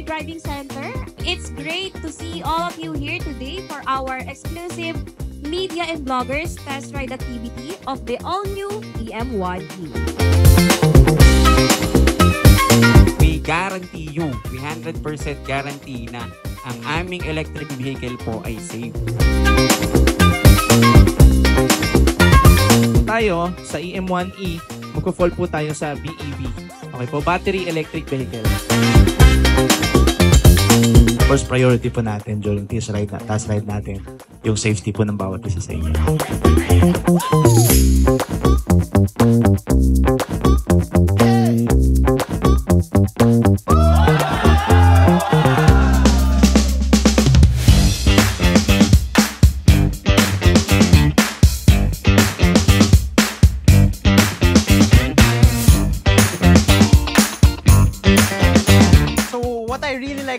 Driving Center. It's great to see all of you here today for our exclusive media and bloggers test ride activity of the all-new EM1E. We guarantee you, we 100% guarantee na ang aming electric vehicle po ay safe. Tayo sa EM1E, magpo-fall po tayo sa BEV. Okay po, battery electric vehicle. First priority po natin during test ride natin, yung safety po ng bawat isa sa inyo.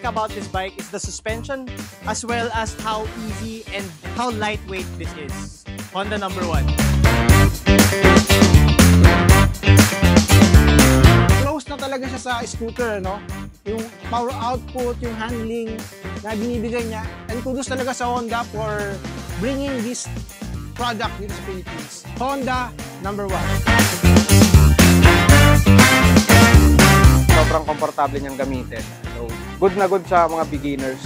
About this bike is the suspension as well as how easy and how lightweight this is. Honda number 1. Close na talaga siya sa scooter, no? Yung power output, yung handling na binibigay niya. And kudos talaga sa Honda for bringing this product dito sa Philippines. Honda number 1. Sobrang komportable niyang gamitin. So, good na good sa mga beginners.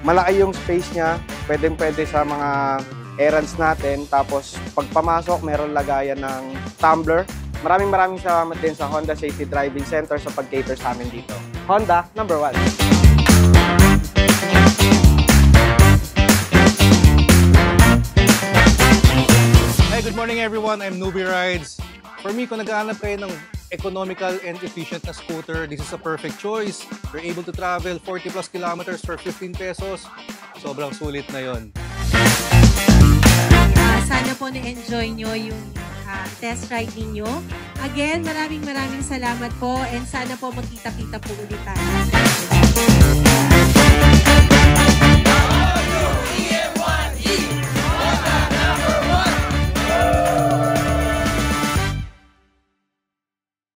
Malaki yung space niya, pwedeng-pwede sa mga errands natin. Tapos, pag pamasok, meron lagayan ng tumbler. Maraming salamat din sa Honda Safety Driving Center sa pag-cater sa amin dito. Honda, number 1. Hey, good morning everyone. I'm Nubi Rides. For me, kung naghahanap kayo ng economical and efficient na scooter, this is a perfect choice. You're able to travel 40 plus kilometers for 15 pesos. Sobrang sulit na yon. Sana po na-enjoy nyo yung test ride ninyo. Again, maraming salamat po and sana po magkita-kita po ulit tayo.